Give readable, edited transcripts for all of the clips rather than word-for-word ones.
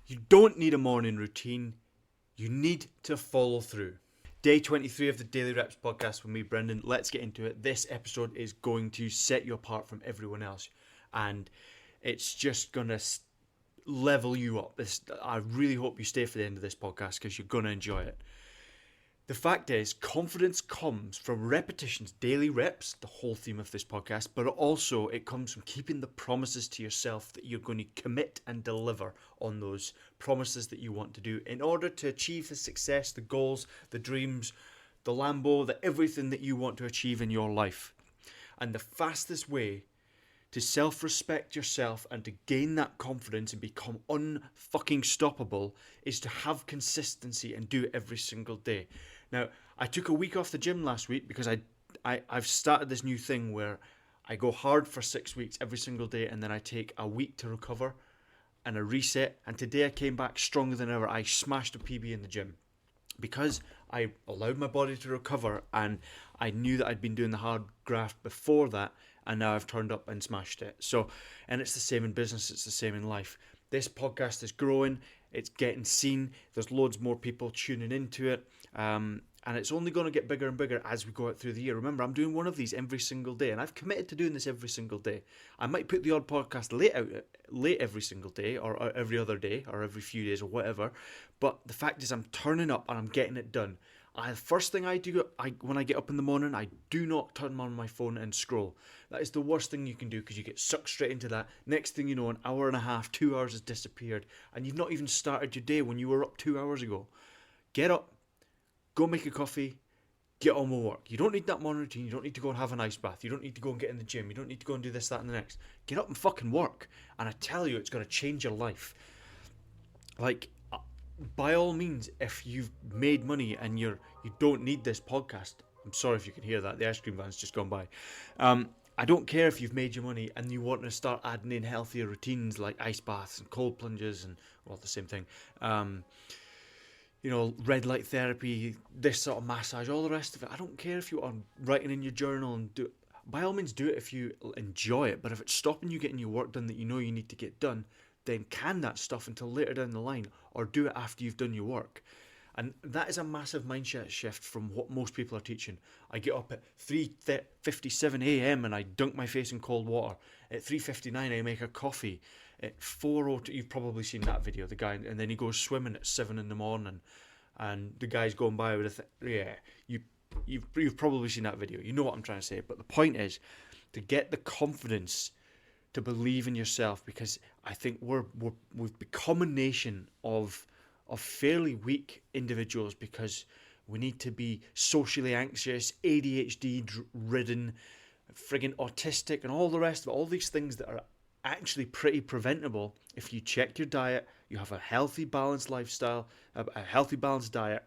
You don't need a morning routine. You need to follow through. Day 23 of the Daily Reps podcast with me, Brendan. Let's get into it. This episode is going to set you apart from everyone else, and it's just going to level you up. I really hope you stay for the end of this podcast because you're going to enjoy it. The fact is, confidence comes from repetitions, daily reps, the whole theme of this podcast, but also it comes from keeping the promises to yourself that you're going to commit and deliver on those promises that you want to do in order to achieve the success, the goals, the dreams, the Lambo, everything that you want to achieve in your life. And the fastest way to self-respect yourself and to gain that confidence and become unfucking stoppable is to have consistency and do it every single day. Now, I took a week off the gym last week because I've started this new thing where I go hard for 6 weeks every single day and then I take a week to recover and a reset. And today I came back stronger than ever. I smashed a PB in the gym because I allowed my body to recover, and I knew that I'd been doing the hard graft before that, and now I've turned up and smashed it. So, and it's the same in business, it's the same in life. This podcast is growing, it's getting seen, there's loads more people tuning into it, and it's only going to get bigger and bigger as we go out through the year. Remember, I'm doing one of these every single day, and I've committed to doing this every single day. I might put the odd podcast late every single day, or every other day, or every few days, or whatever, but the fact is I'm turning up and I'm getting it done. First thing I do when I get up in the morning, I do not turn on my phone and scroll. That is the worst thing you can do because you get sucked straight into that. Next thing you know, an hour and a half, 2 hours has disappeared, and you've not even started your day when you were up 2 hours ago. Get up, go make a coffee, get on with work. You don't need that morning routine. You don't need to go and have an ice bath. You don't need to go and get in the gym. You don't need to go and do this, that, and the next. Get up and fucking work. And I tell you, it's going to change your life. Like, by all means, if you've made money and you don't need this podcast, I'm sorry if you can hear that, the ice cream van's just gone by. I don't care if you've made your money and you want to start adding in healthier routines like ice baths and cold plunges and, well, the same thing. Red light therapy, this sort of massage, all the rest of it. I don't care if you are writing in your journal and do it. By all means, do it if you enjoy it. But if it's stopping you getting your work done that you know you need to get done, then can that stuff until later down the line, or do it after you've done your work. And that is a massive mindset shift from what most people are teaching. I get up at 3:57 a.m. and I dunk my face in cold water. At 3:59 I make a coffee. At 4:02, you've probably seen that video, the guy, and then he goes swimming at 7 in the morning, and the guy's going by with you've probably seen that video. You know what I'm trying to say. But the point is to get the confidence to believe in yourself, because I think we've become a nation of fairly weak individuals because we need to be socially anxious, ADHD ridden, friggin' autistic, and all the rest of it. All these things that are actually pretty preventable if you check your diet, you have a healthy, balanced lifestyle, a healthy, balanced diet.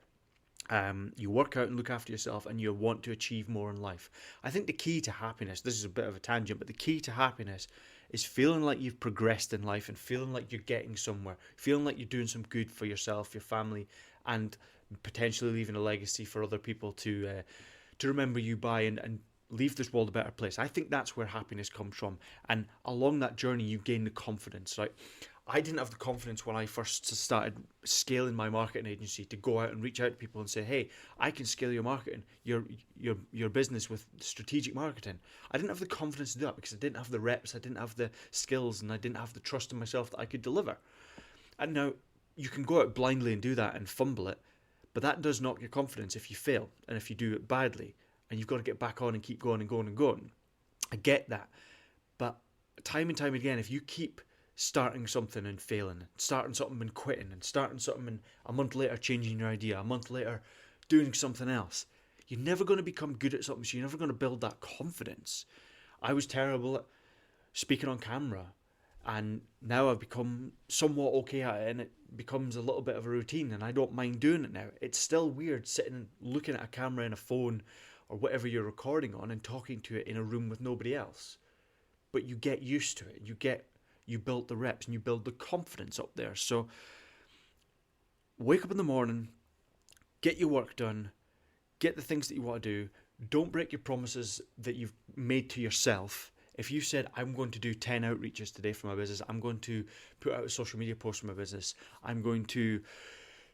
You work out and look after yourself, and you want to achieve more in life. I think the key to happiness, this is a bit of a tangent, but the key to happiness is feeling like you've progressed in life and feeling like you're getting somewhere, feeling like you're doing some good for yourself, your family, and potentially leaving a legacy for other people to remember you by and leave this world a better place. I think that's where happiness comes from. And along that journey, you gain the confidence, right? I didn't have the confidence when I first started scaling my marketing agency to go out and reach out to people and say, hey, I can scale your marketing, your business with strategic marketing. I didn't have the confidence to do that because I didn't have the reps, I didn't have the skills, and I didn't have the trust in myself that I could deliver. And now you can go out blindly and do that and fumble it, but that does knock your confidence if you fail and if you do it badly, and you've got to get back on and keep going and going and going. I get that. But time and time again, if you keep starting something and failing, starting something and quitting, and starting something and a month later changing your idea, a month later doing something else, you're never going to become good at something, so you're never going to build that confidence. I was terrible at speaking on camera, and now I've become somewhat okay at it, and it becomes a little bit of a routine, and I don't mind doing it now. It's still weird sitting and looking at a camera and a phone or whatever you're recording on and talking to it in a room with nobody else, but you get used to it. You build the reps and you build the confidence up there. So wake up in the morning, get your work done, get the things that you want to do. Don't break your promises that you've made to yourself If you said, I'm going to do 10 outreaches today for my business, I'm going to put out a social media post for my business, I'm going to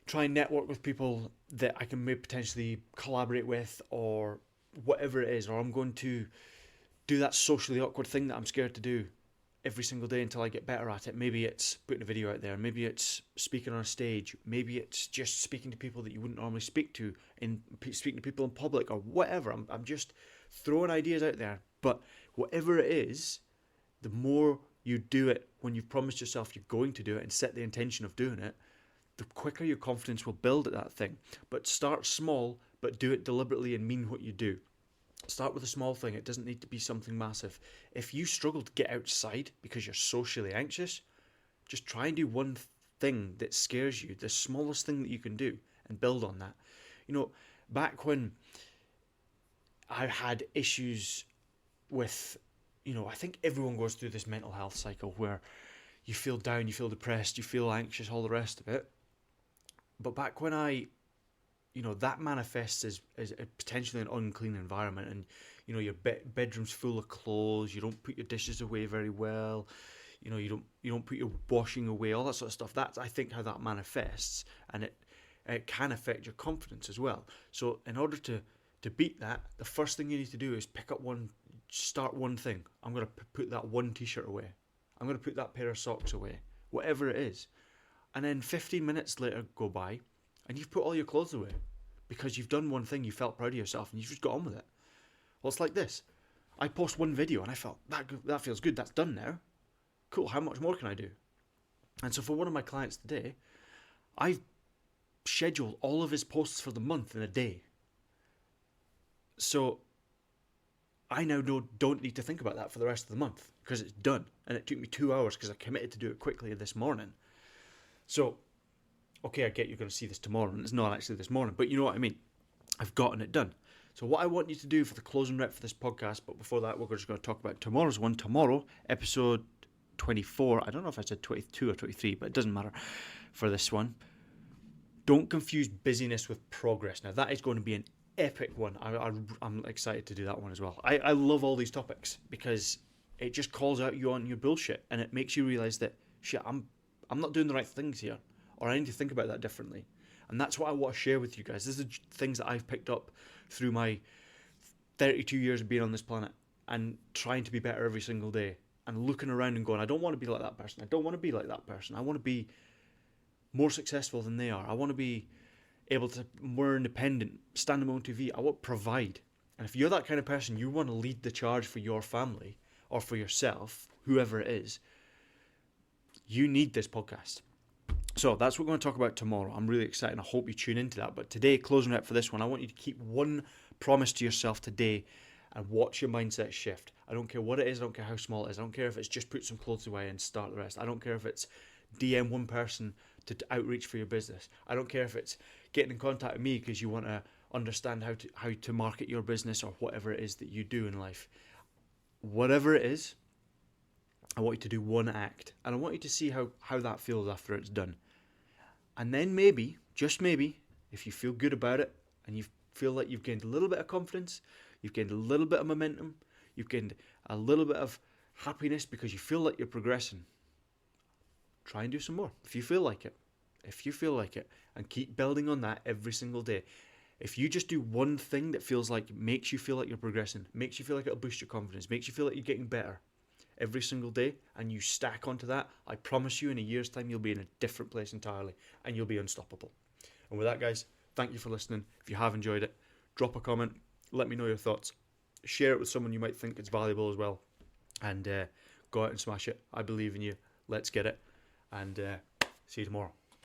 try and network with people that I can maybe potentially collaborate with, or whatever it is, or I'm going to do that socially awkward thing that I'm scared to do every single day until I get better at it. Maybe it's putting a video out there, maybe it's speaking on a stage, maybe it's just speaking to people that you wouldn't normally speak to, in speaking to people in public, or whatever. I'm just throwing ideas out there. But whatever it is, the more you do it when you've promised yourself you're going to do it and set the intention of doing it, the quicker your confidence will build at that thing. But start small, but do it deliberately and mean what you do. Start with a small thing. It doesn't need to be something massive. If you struggle to get outside because you're socially anxious, just try and do one thing that scares you, the smallest thing that you can do, and build on that. You know, back when I had issues with, I think everyone goes through this mental health cycle where you feel down, you feel depressed, you feel anxious, all the rest of it. But back when that manifests as potentially an unclean environment, and your bedroom's full of clothes, you don't put your dishes away very well, you don't put your washing away, all that sort of stuff. That's, I think, how that manifests, and it can affect your confidence as well. So in order to beat that, the first thing you need to do is start one thing. I'm going to put that one t-shirt away, I'm going to put that pair of socks away, whatever it is. And then 15 minutes later go by, and you've put all your clothes away because you've done one thing, you felt proud of yourself, and you've just got on with it. Well, it's like this. I post one video and I felt, that feels good, that's done now. Cool, how much more can I do? And so for one of my clients today, I've scheduled all of his posts for the month in a day. So I now don't need to think about that for the rest of the month because it's done. And it took me 2 hours because I committed to do it quickly this morning. So, okay, I get you're going to see this tomorrow, and it's not actually this morning, but you know what I mean. I've gotten it done. So what I want you to do for the closing rep for this podcast, but before that, we're just going to talk about tomorrow's one. Tomorrow, episode 24. I don't know if I said 22 or 23, but it doesn't matter for this one. Don't confuse busyness with progress. Now, that is going to be an epic one. I'm excited to do that one as well. I love all these topics because it just calls out you on your bullshit, and it makes you realize that, shit, I'm not doing the right things here, or I need to think about that differently. And that's what I want to share with you guys. These are things that I've picked up through my 32 years of being on this planet and trying to be better every single day, and looking around and going, I don't want to be like that person. I don't want to be like that person. I want to be more successful than they are. I want to be able to be more independent, stand on my own TV. I want to provide. And if you're that kind of person, you want to lead the charge for your family or for yourself, whoever it is, you need this podcast. So that's what we're going to talk about tomorrow. I'm really excited. I hope you tune into that. But today, closing up for this one, I want you to keep one promise to yourself today and watch your mindset shift. I don't care what it is. I don't care how small it is. I don't care if it's just put some clothes away and start the rest. I don't care if it's DM one person to outreach for your business. I don't care if it's getting in contact with me because you want to understand how to market your business or whatever it is that you do in life. Whatever it is, I want you to do one act, and I want you to see how that feels after it's done. And then maybe, just maybe, if you feel good about it and you feel like you've gained a little bit of confidence, you've gained a little bit of momentum, you've gained a little bit of happiness because you feel like you're progressing, try and do some more if you feel like it. If you feel like it, and keep building on that every single day. If you just do one thing that makes you feel like you're progressing, makes you feel like it'll boost your confidence, makes you feel like you're getting better every single day, and you stack onto that, I promise you in a year's time you'll be in a different place entirely, and you'll be unstoppable. And with that, guys, thank you for listening. If you have enjoyed it, drop a comment, let me know your thoughts, share it with someone you might think it's valuable as well, and go out and smash it. I believe in you. Let's get it, and see you tomorrow.